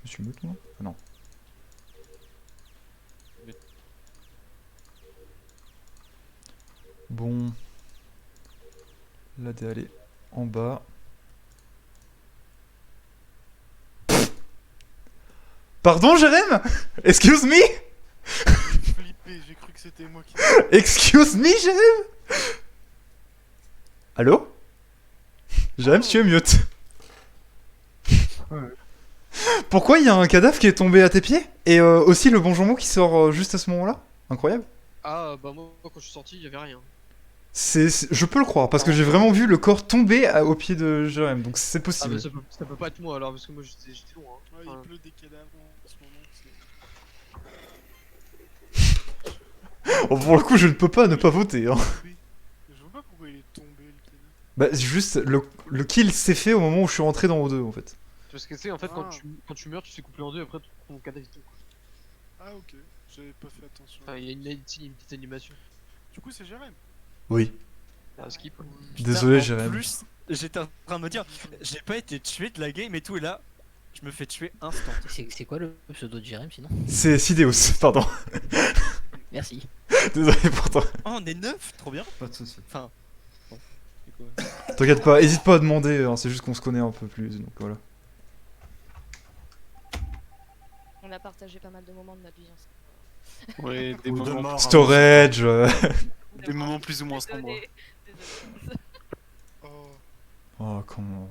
Je suis mute moi? Ah non. Bon. Là t'es allé en bas. Pardon Jérém? Excuse me? J'ai flippé, j'ai cru que c'était moi qui... Excuse me Jérém? Allô? Jérém, tu es mute. Ouais. Pourquoi il y a un cadavre qui est tombé à tes pieds? Et aussi le bonjour mot qui sort juste à ce moment-là? Incroyable. Ah bah moi quand je suis sorti y'avait rien. Je peux le croire, parce que j'ai vraiment vu le corps tomber au pied de Jérém, donc c'est Ah possible. bah ça peut pas être moi alors parce que moi j'étais loin. Hein. Ouais, Enfin, il pleut des cadavres en ce moment, Oh, pour le coup, je ne peux pas ne pas voter. Hein. Je vois pas pourquoi il est tombé le cadavre. Bah, juste, le kill s'est fait au moment où je suis rentré dans O2, en fait. parce que tu sais en fait Ah. quand tu meurs tu te fais couper en deux et après ton cadavre il tombe. Ah ok, j'avais pas fait attention. Enfin il y a une petite animation. Du coup c'est Jérém. Oui. Un skip. Ouais. Désolé, En Jérém. plus, j'étais en train de me dire, j'ai pas été tué de la game et tout, et là, je me fais tuer instant. C'est quoi le pseudo de Jérém sinon? C'est Sideos, pardon. Merci. Désolé pour toi. Oh, on est 9, trop bien. Pas de soucis. Enfin, C'est quoi T'inquiète pas, hésite pas à demander, hein, c'est juste qu'on se connaît un peu plus, donc voilà. On a partagé pas mal de moments de notre vie ensemble. Ouais, des Ou de moments... mort. Storage, Des moments plus ou moins sombres. Désolée. Oh, Oh, comment...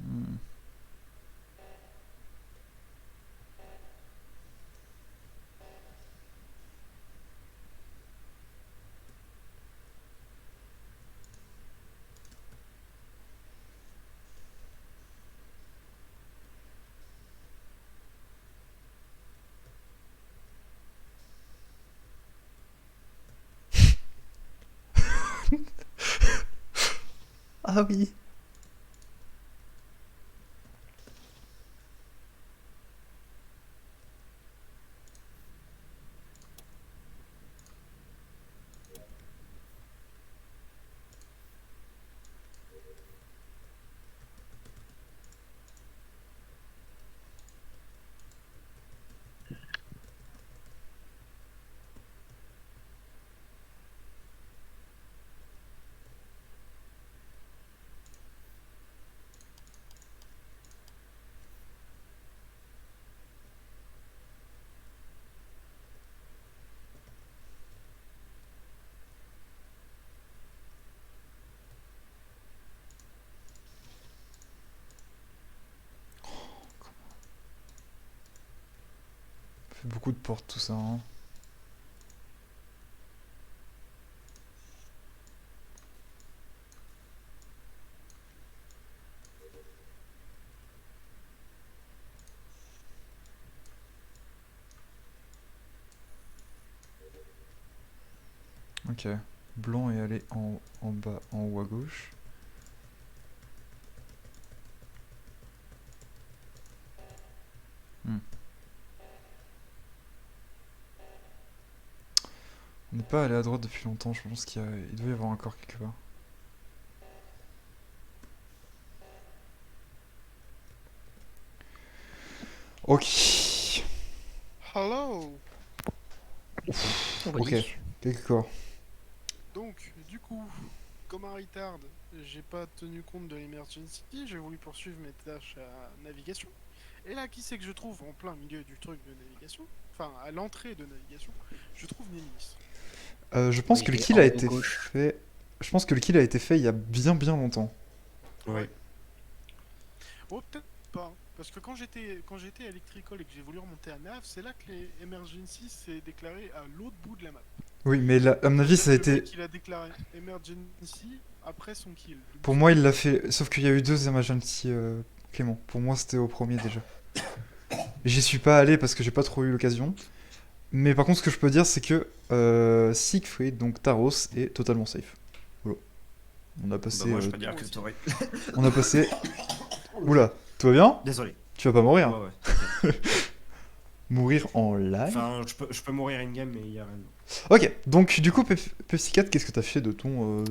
Hmm. Ah oui. Ça fait beaucoup de portes tout ça, hein. Ok. Blanc est allé en bas, en haut à gauche. Hmm. On n'est pas allé à droite depuis longtemps, je pense il doit y avoir un corps quelque part. Ok. hello. Ok. Quelques corps. Donc, du coup, comme un retard, j'ai pas tenu compte de l'emergency, j'ai voulu poursuivre mes tâches à navigation. Et là, qui c'est que je trouve en plein milieu du truc de navigation? Enfin, à l'entrée de navigation, je trouve Némis. Je pense Oui, que le il est kill en a haut été gauche. fait. Je pense que le kill a été fait il y a bien longtemps. Ouais. Oh, peut-être pas. Parce que quand j'étais à Electrical et que j'ai voulu remonter à Nav, c'est là que les emergency s'est déclaré à l'autre bout de la map. Oui, mais là, à mon avis, ça a Le été. mec, il a déclaré emergency après son kill. Pour moi, il l'a fait. Sauf qu'il y a eu deux emergency Clément. Pour moi, c'était au premier déjà. J'y suis pas allé parce que j'ai pas trop eu l'occasion. Mais par contre, ce que je peux dire, c'est que Siegfried, donc Taros, est totalement safe. Voilà. On a passé. Bah, moi, je peux dire que t'aurais. On a passé. Oula, tout va bien? Désolé. Tu vas pas mourir? Ouais, ouais. t'inquiète. Mourir en live? Enfin, je peux mourir in-game, mais il y a rien. Ok, donc du coup, Pepsi 4, qu'est-ce que t'as fait de ton.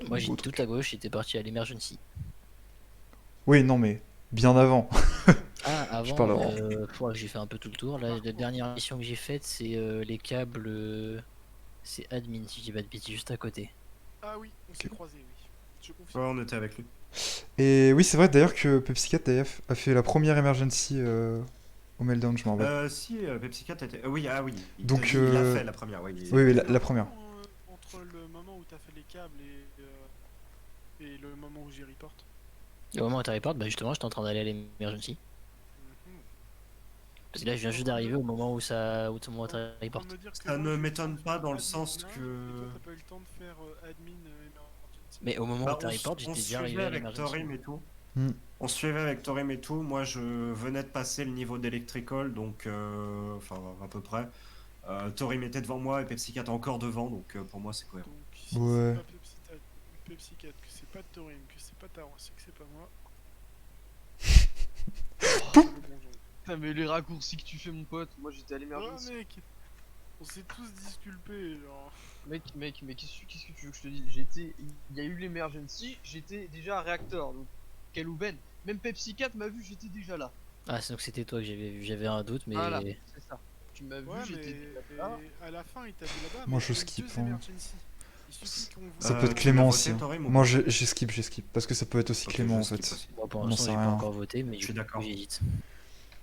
Moi j'étais autre tout à gauche, j'étais parti à l'emergency. Oui, non, mais bien avant. Ah, Je avant, parle avant. j'ai fait un peu tout le tour. Là, la dernière mission que j'ai faite, c'est les câbles. C'est admin, si je dis pas de bêtises, juste à côté. Ah oui, on s'est croisés, oui. Je confirme. Ouais, on était avec lui. Et oui, c'est vrai d'ailleurs que Pepsi 4 d'ailleurs, a fait la première emergency au Meltdown, je m'en rappelle. Si, Pepsi 4 était. Oui, ah oui. Donc, Il a euh, fait la première, oui. Oui, oui, C'est la première. Entre le moment où t'as fait les câbles et le moment où j'y report. Et au moment où tu reportes, bah justement, j'étais en train d'aller à l'emergency. Mhm. Parce que là, je viens juste d'arriver au moment où tout le monde report. Me dire que Ça moi, ne j'ai m'étonne fait pas dans le admin sens là, que. Et toi, t'as pas eu le temps de faire admin emergency. Mais au moment Bah, où tu report, on j'étais se déjà arrivé suivait à avec l'emergency. Torim et tout. Hmm. On se suivait avec Torim et tout. Moi, je venais de passer le niveau d'électrical, donc. Enfin, à peu près. Torim était devant moi et Pepsi 4 encore devant, donc pour moi, c'est cohérent. Donc, si Ouais. c'est pas Pepsi 4, que c'est pas Torim, que c'est pas Taros, et que c'est pas moi. C'est le bon genre. Putain, mais les raccourcis que tu fais, mon pote, moi j'étais à Oh l'émergence. mec, on s'est tous disculpés, genre. Mec, mais qu'est-ce que tu veux que je te dise? J'étais. Il y a eu l'emergency, j'étais déjà à réacteur. Donc, quel aubaine. Même Pepsi 4 m'a vu, j'étais déjà là. Ah, c'est donc c'était toi que j'avais vu. J'avais un doute, mais. Voilà, c'est ça. Tu m'as vu, Ouais, j'étais déjà mais là. à la fin, il t'a vu là-bas. Moi, mais je il y a eu skip, deux hein. emergency. Il suffit qu'on vous. Ça peut être tu Clément l'as aussi. voté, hein. Torim, ou Moi, pas j'ai skip. Parce que ça peut être aussi Ok, Clément en je skip fait. aussi. Moi, pour On l'instant, sait j'ai pas rien. encore voté, mais Je suis du coup, d'accord. j'hésite.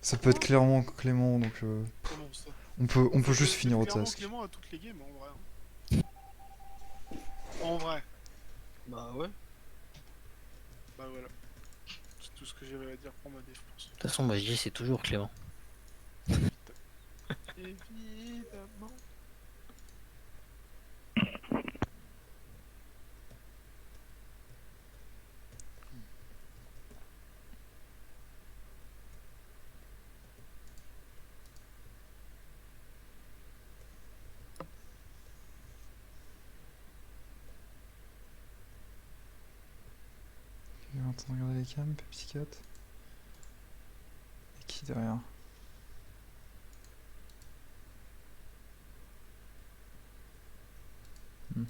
Ça peut être clairement Clément, donc Comment ça on peut juste C'est finir au clairement task. Clément à toutes les games, en vrai. En vrai. Bah ouais. Bah voilà. C'est tout ce que j'avais à dire pour ma défense. De toute façon, moi, je dis c'est toujours Clément. Évidemment. Il est en train de regarder les cams, Pepsi 4. Et qui derrière? Hmm.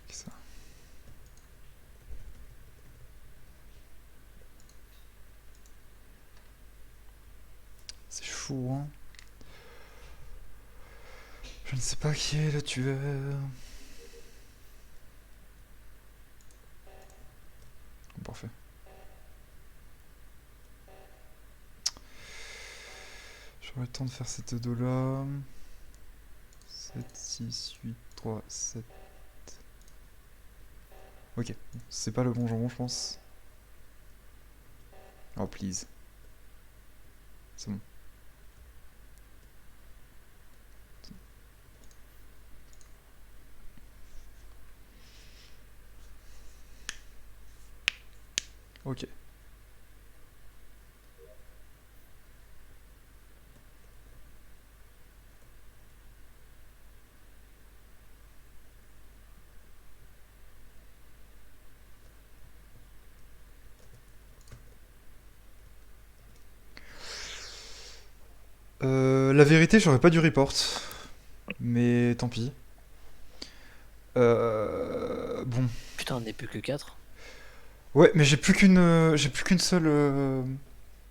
Qui ça? C'est fou, hein. Je ne sais pas qui est le tueur. Parfait. J'aurai le temps de faire cette dos là. 7, 6, 8, 3, 7. Ok, c'est pas le bon jambon, je pense. Oh, please. C'est bon. Ok. La vérité, j'aurais pas dû report. Mais tant pis. Bon. Putain, on n'est plus que 4. Ouais, mais j'ai plus qu'une seule.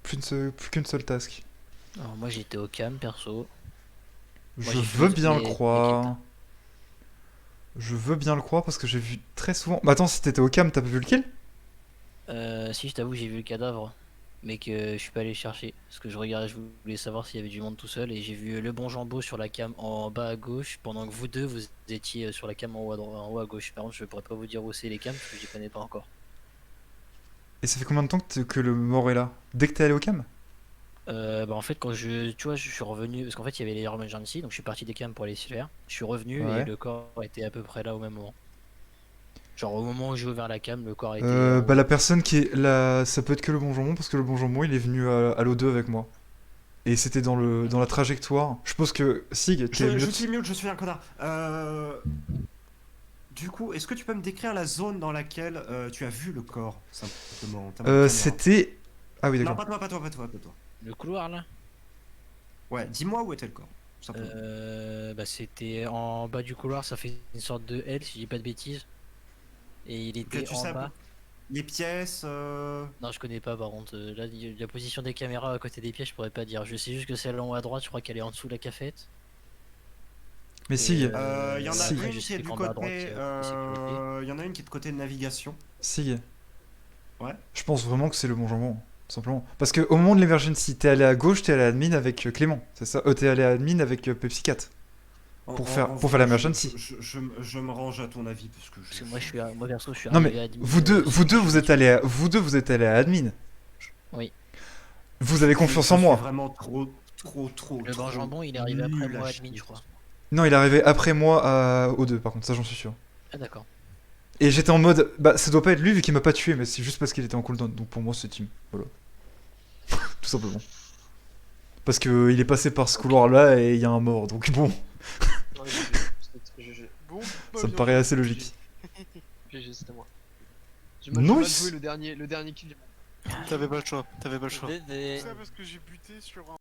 Plus qu'une seule task. Alors, moi, j'étais au cam, perso. Moi, Je j'ai fait veux bien le les croire. Je veux bien le croire parce que j'ai vu très souvent. Bah attends, si t'étais au cam, t'as pas vu le kill? Si, je t'avoue, j'ai vu le cadavre. mais que je suis pas allé chercher. Parce que je regardais, je voulais savoir s'il y avait du monde tout seul, et j'ai vu le bon Jambo sur la cam en bas à gauche, pendant que vous deux, vous étiez sur la cam en haut en haut à gauche. Par contre, je pourrais pas vous dire où c'est les cams, parce que je les connais pas encore. Et ça fait combien de temps que le mort est là? Dès que t'es allé au cam? Bah en fait quand tu vois je suis revenu parce qu'en fait il y avait les emergency donc je suis parti des cams pour aller se faire. Je suis revenu Ouais. et le corps était à peu près là au même moment. Genre au moment où j'ai ouvert la cam le corps était Bah la personne qui est là, ça peut être que le bon jambon parce que le bon jambon il est venu à l'O2 avec moi. Et c'était dans la trajectoire. Je pense que Sig, t'es Je mute. suis mute, je suis un connard. Du coup, est-ce que tu peux me décrire la zone dans laquelle tu as vu le corps, simplement? T'as ma caméra. C'était. Ah oui Non, d'accord. pas toi. le couloir là. Ouais, dis-moi où était le corps, tout simplement. Bah c'était en bas du couloir, ça fait une sorte de L si je dis pas de bêtises. Et il Ok, était tu en sais, bas. les pièces... Non je connais pas par contre. Là la position des caméras à côté des pièces je pourrais pas dire. Je sais juste que celle en haut à droite je crois qu'elle est en dessous de la cafette. Mais Sig, Il y en a Si. une je qui sais est du qu'en bas à droite, côté... côté sécurité. Il y en a une qui est de côté de navigation. Sig. Ouais. Je pense vraiment que c'est le bon jambon, tout simplement. Parce que au moment de l'emergency, t'es allé à gauche, t'es allé à admin avec Clément, c'est ça? T'es allé à admin avec Pepsi 4. Pour faire vrai, l'emergency. je me range à ton avis parce que Parce que moi perso je suis Non arrivé mais à 10 vous deux, vous êtes allé à admin. Oui. Vous avez confiance en moi. Vraiment trop. Le grand jambon il est arrivé après nul à moi chier. admin je crois. Non, il est arrivé après moi au 2 par contre, ça j'en suis sûr. Ah d'accord. Et j'étais en mode, bah ça doit pas être lui vu qu'il m'a pas tué, mais c'est juste parce qu'il était en cooldown. Donc pour moi c'est team. Voilà. Tout simplement. Parce que il est passé par ce couloir là et il y a un mort, donc bon, Non, mais GG. Bon, ça me paraît assez logique. GG, c'était moi. J'ai mal joué Nice. le dernier kill. T'avais pas le choix, t'avais pas le choix. Tout ça parce que j'ai buté sur un